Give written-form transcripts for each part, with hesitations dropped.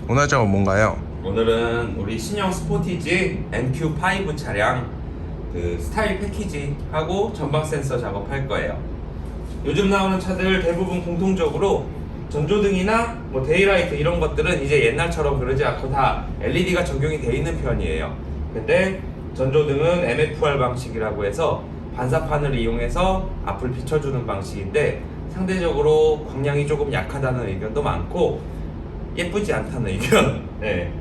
오늘 작업 뭔가요? 오늘은 우리 신형 스포티지 NQ5 차량 그 스타일 패키지 하고 전방 센서 작업할 거예요. 요즘 나오는 차들 대부분 공통적으로 전조등이나 뭐 데이라이트 이런 것들은 이제 옛날처럼 그러지 않고 다 LED가 적용이 돼 있는 편이에요. 근데 전조등은 MFR 방식이라고 해서 반사판을 이용해서 앞을 비춰주는 방식인데 상대적으로 광량이 조금 약하다는 의견도 많고 예쁘지 않다는 의견. 네.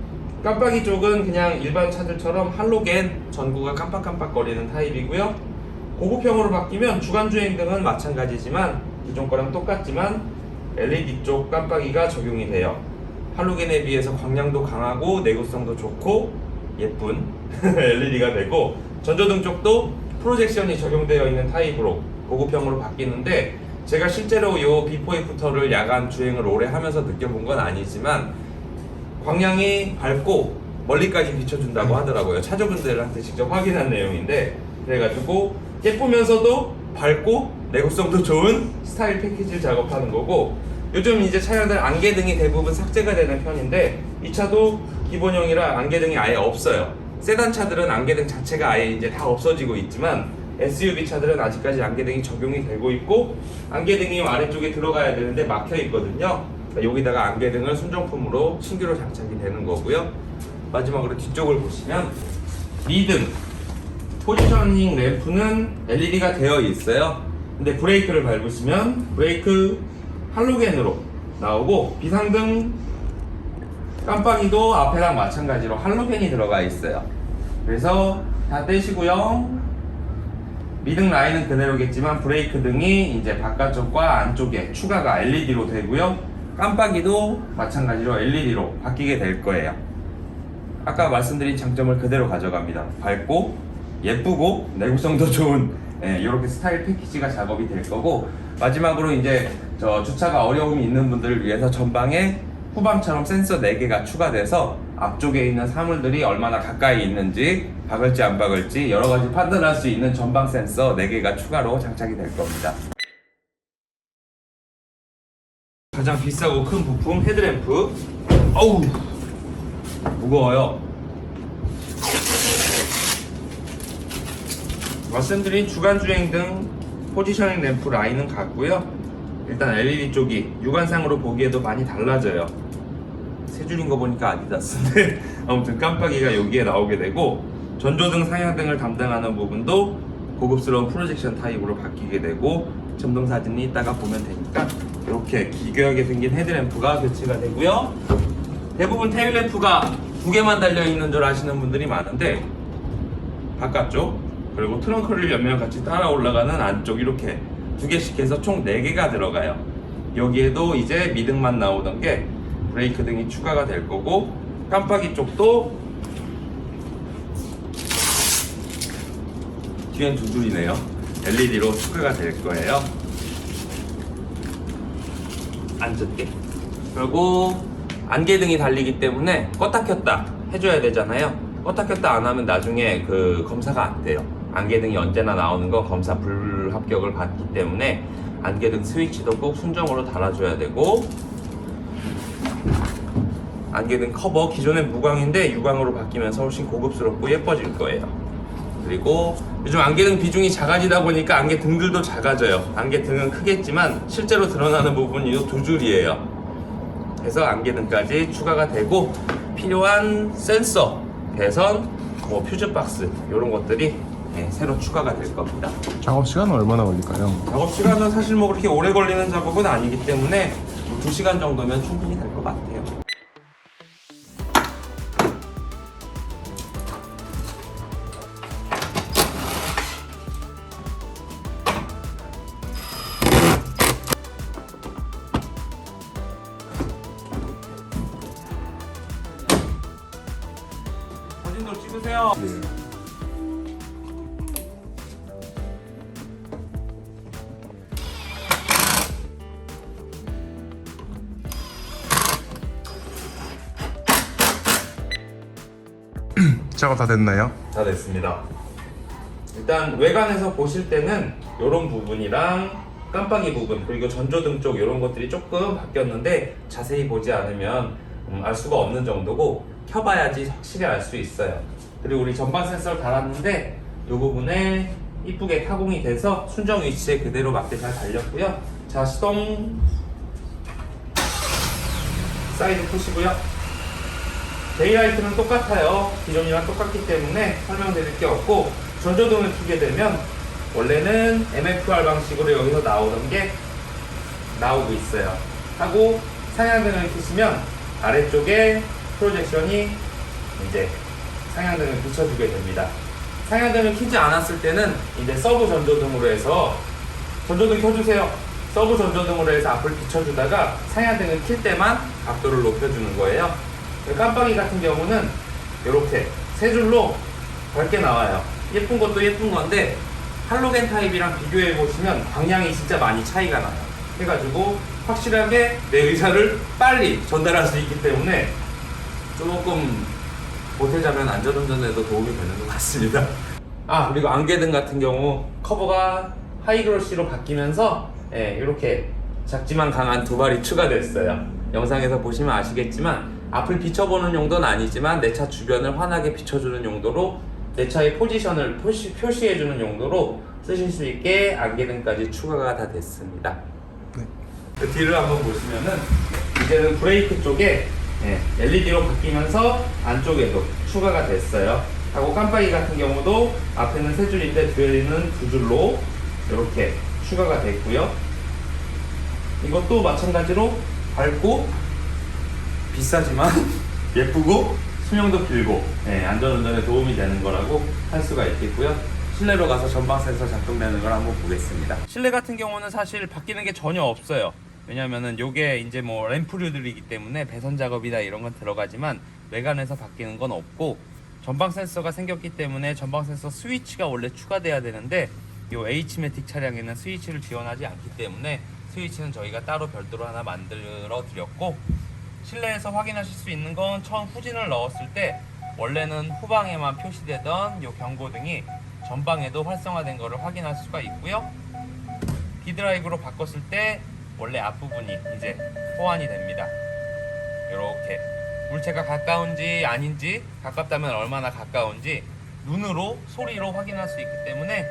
깜빡이 쪽은 그냥 일반 차들처럼 할로겐 전구가 깜빡깜빡거리는 타입이고요. 고급형으로 바뀌면 주간주행등은 마찬가지지만 기존 거랑 똑같지만 LED 쪽 깜빡이가 적용이 돼요. 할로겐에 비해서 광량도 강하고 내구성도 좋고 예쁜 LED가 되고, 전조등 쪽도 프로젝션이 적용되어 있는 타입으로 고급형으로 바뀌는데, 제가 실제로 이 비포 애프터를 야간 주행을 오래 하면서 느껴본 건 아니지만 광량이 밝고 멀리까지 비춰준다고 하더라고요. 차주분들한테 직접 확인한 내용인데, 그래가지고 예쁘면서도 밝고 내구성도 좋은 스타일 패키지를 작업하는 거고, 요즘 이제 차량들 안개등이 대부분 삭제가 되는 편인데 이 차도 기본형이라 안개등이 아예 없어요. 세단 차들은 안개등 자체가 아예 이제 다 없어지고 있지만 SUV 차들은 아직까지 안개등이 적용이 되고 있고, 안개등이 아래쪽에 들어가야 되는데 막혀 있거든요. 여기다가 안개등을 순정품으로 신규로 장착이 되는 거고요. 마지막으로 뒤쪽을 보시면 미등 포지셔닝 램프는 LED가 되어 있어요. 근데 브레이크를 밟으시면 브레이크 할로겐으로 나오고, 비상등 깜빡이도 앞에랑 마찬가지로 할로겐이 들어가 있어요. 그래서 다 떼시고요. 미등 라인은 그대로겠지만 브레이크 등이 이제 바깥쪽과 안쪽에 추가가 LED로 되고요. 깜빡이도 마찬가지로 LED로 바뀌게 될 거예요. 아까 말씀드린 장점을 그대로 가져갑니다. 밝고 예쁘고 내구성도 좋은 이렇게 스타일 패키지가 작업이 될 거고, 마지막으로 이제 저 주차가 어려움이 있는 분들을 위해서 전방에 후방처럼 센서 4개가 추가돼서 앞쪽에 있는 사물들이 얼마나 가까이 있는지, 박을지 안 박을지 여러 가지 판단할 수 있는 전방 센서 4개가 추가로 장착이 될 겁니다. 가장 비싸고 큰 부품 헤드램프. 어우 무거워요. 말씀드린 주간주행등 포지셔닝 램프 라인은 같고요. 일단 LED 쪽이 육안상으로 보기에도 많이 달라져요. 세 줄인 거 보니까 아디다스인데 아무튼 깜빡이가 여기에 나오게 되고, 전조등 상향등을 담당하는 부분도 고급스러운 프로젝션 타입으로 바뀌게 되고, 전동 사진이 이따가 보면 되니까 이렇게 기괴하게 생긴 헤드램프가 교체가 되고요. 대부분 테일램프가 2개만 달려있는 줄 아시는 분들이 많은데 바깥쪽 그리고 트렁크를 열면 같이 따라 올라가는 안쪽 이렇게 2개씩 해서 총 4개가 들어가요. 여기에도 이제 미등만 나오던 게 브레이크 등이 추가가 될 거고, 깜빡이 쪽도 뒤엔 2줄이네요. LED로 추가가 될 거예요. 앉을게. 그리고 안개등이 달리기 때문에 껐다 켰다 해줘야 되잖아요. 껐다 켰다 안 하면 나중에 그 검사가 안 돼요. 안개등이 언제나 나오는 거 검사 불합격을 받기 때문에 안개등 스위치도 꼭 순정으로 달아줘야 되고, 안개등 커버 기존엔 무광인데 유광으로 바뀌면서 훨씬 고급스럽고 예뻐질 거예요. 그리고 요즘 안개등 비중이 작아지다 보니까 안개등들도 작아져요. 안개등은 크겠지만 실제로 드러나는 부분이 이 2줄이에요. 그래서 안개등까지 추가가 되고, 필요한 센서, 배선, 뭐 퓨즈박스 이런 것들이 새로 추가가 될 겁니다. 작업 시간은 얼마나 걸릴까요? 작업 시간은 사실 뭐 그렇게 오래 걸리는 작업은 아니기 때문에 2시간 정도면 충분히 될 것 같아요. 사진도 찍으세요. 네. 작업 다 됐나요? 다 됐습니다. 일단 외관에서 보실 때는 이런 부분이랑 깜빡이 부분 그리고 전조등 쪽 이런 것들이 조금 바뀌었는데 자세히 보지 않으면 알 수가 없는 정도고 켜봐야지 확실히 알 수 있어요. 그리고 우리 전방 센서를 달았는데 이 부분에 이쁘게 타공이 돼서 순정 위치에 그대로 맞게 잘 달렸고요. 자, 시동. 사이드 푸시고요. 데이라이트는 똑같아요. 기존이랑 똑같기 때문에 설명드릴 게 없고, 전조등을 켜게 되면 원래는 MFR 방식으로 여기서 나오던 게 나오고 있어요. 하고 상향등을 켜시면 아래쪽에 프로젝션이 이제 상향등을 비춰주게 됩니다. 상향등을 켜지 않았을 때는 이제 서브 전조등으로 해서 전조등 켜주세요. 서브 전조등으로 해서 앞을 비춰주다가 상향등을 킬 때만 각도를 높여주는 거예요. 깜빡이 같은 경우는 이렇게 세 줄로 밝게 나와요. 예쁜 것도 예쁜 건데 할로겐 타입이랑 비교해 보시면 방향이 진짜 많이 차이가 나요. 해가지고 확실하게 내 의사를 빨리 전달할 수 있기 때문에 조금 보태자면 안전운전에도 도움이 되는 것 같습니다. 아, 그리고 안개등 같은 경우 커버가 하이그로시로 바뀌면서 이렇게 작지만 강한 두 발이 추가됐어요. 영상에서 보시면 아시겠지만 앞을 비춰보는 용도는 아니지만 내 차 주변을 환하게 비춰주는 용도로 내 차의 포지션을 표시해주는 용도로 쓰실 수 있게 안개등까지 추가가 다 됐습니다. 네. 그 뒤를 한번 보시면은 이제는 브레이크 쪽에 LED로 바뀌면서 안쪽에도 추가가 됐어요. 하고 깜빡이 같은 경우도 앞에는 세 줄인데 뒤에는 두 줄로 이렇게 추가가 됐고요. 이것도 마찬가지로 밝고 비싸지만 예쁘고 수명도 길고 안전운전에 도움이 되는 거라고 할 수가 있겠고요. 실내로 가서 전방 센서 작동되는 걸 한번 보겠습니다. 실내 같은 경우는 사실 바뀌는 게 전혀 없어요. 왜냐면은 요게 이제 뭐 램프류들이기 때문에 배선 작업이나 이런 건 들어가지만 외관에서 바뀌는 건 없고, 전방 센서가 생겼기 때문에 전방 센서 스위치가 원래 추가돼야 되는데 요 H매틱 차량에는 스위치를 지원하지 않기 때문에 스위치는 저희가 따로 별도로 하나 만들어 드렸고, 실내에서 확인하실 수 있는 건 처음 후진을 넣었을 때 원래는 후방에만 표시되던 요 경고등이 전방에도 활성화된 거를 확인할 수가 있고요. B드라이브로 바꿨을 때 원래 앞부분이 이제 호환이 됩니다. 이렇게 물체가 가까운지 아닌지, 가깝다면 얼마나 가까운지 눈으로 소리로 확인할 수 있기 때문에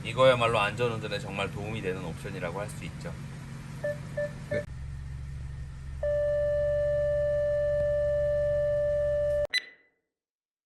이거야말로 안전운전에 정말 도움이 되는 옵션이라고 할 수 있죠. 네.